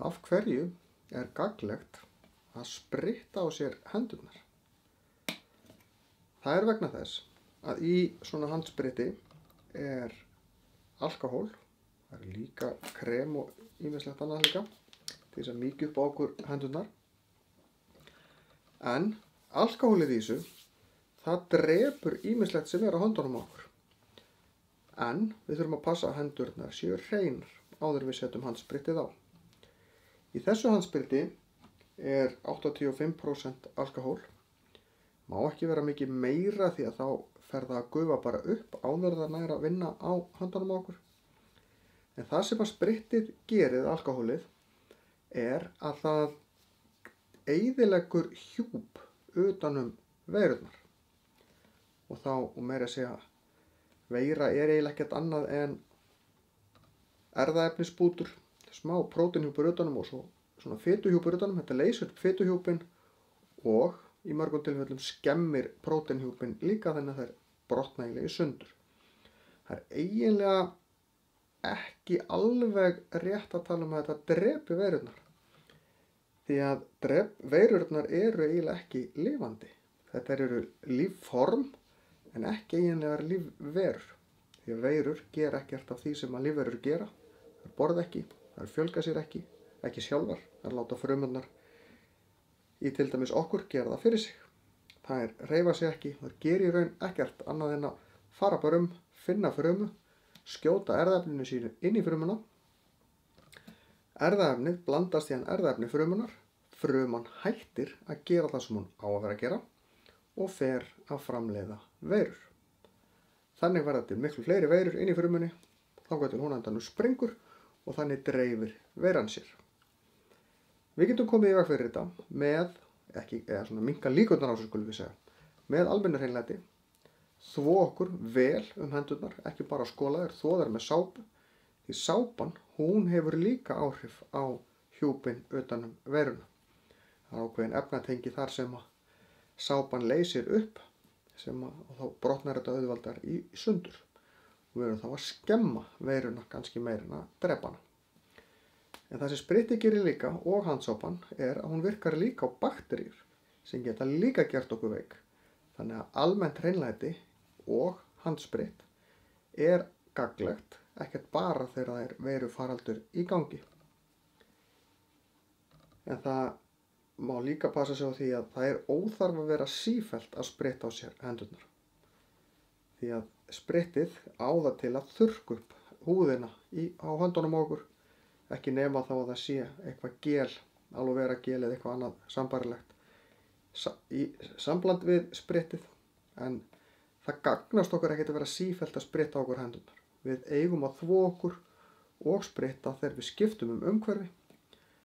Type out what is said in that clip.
Af hverju er gagnlegt að spritta á sér hendurnar? Það er vegna þess að í svona handspriti er alkóhól, það er líka krem og ýmislegt annað líka til þess að mýkja upp á okkur hendurnar. En alkóhólið í þessu, það drepur ýmislegt sem er á höndunum á okkur. En við þurfum að passa að hendurnar séu hreinar áður en við setjum handspritið á. Í þessu handspriti er 85% alkóhól. Má ekki vera mikið meira því að þá fer það að gufa bara upp áður það nær að vinna á höndunum á okkur. En það sem að spritið gerir, alkóhólið, er að það eyðileggur hjúp utanum veirurnar. Og meira að segja, veira er eiginlega ekkert annað en erfðaefnisbútur, smá prótínhjúpur utanum og svo svona fituhjúpur utanum. Þetta leysir upp fituhjúpin og í mörgum tilfellum skemmir prótínhjúpin líka þannig að þær brotna eiginlega í sundur. Það er eiginlega ekki alveg rétt að tala um að þetta drepi veirurnar. Því að veirurnar eru eiginlega ekki lifandi. Þetta eru lífform en ekki eiginlega lífverur. Því að veirur gera ekkert af því sem að lífverur gera. Það borða ekki, það fjölga sér ekki sjálfar. Það láta frumurnar í til dæmis okkur gera það fyrir sig. Það hreyfa sig ekki, það gera í raun ekkert annað en að fara bara finna frumu, skjóta erfðaefninu sínu inn í frumuna. Erfðaefnið blandast í erfðaefni frumunar. Fruman hættir að gera það sem hún á að vera að gera og fer að framleiða veirur. Þannig verða til miklu fleiri veirur inn í frumunni, þangað til hún endanum springur og þannig dreifir veiran sér. Við getum komið í veg fyrir þetta minnka líkurnar á þessu skulum við segja, með almennu hreinlæti, þvo okkur vel hendurnar, ekki bara skóla þær, þvo þær með sápu, því sápan, hún hefur líka áhrif á hjúpin utanum veiruna. Það er ákveðin efnatengi þar sem að sápan leysir upp og þá brotnar þetta auðvaldar í sundur. Við erum þá að skemma veiruna kannski meira en að drepa hana. En það sem spritið gerir líka og handsápan er að hún virkar líka á bakteríur sem geta líka gert okkur veik. Þannig að almennt hreinlæti og handsprit er gagnlegt, ekkert bara þegar það er veirufaraldur í gangi. En það má líka passa sig á því að það er óþarf að vera sífellt að spritta á sér hendurnar. Því að spritið á það til að þurrka upp húðina á höndunum á okkur, ekki nema þá að það sé eitthvað gel, alveg vera gel eða eitthvað annað sambarilegt í sambland við spritið, en það gagnast okkur ekkert að vera sífellt að spritta á okkur hendurnar. Við eigum að þvo okkur og spritta þegar við skiptum umhverfi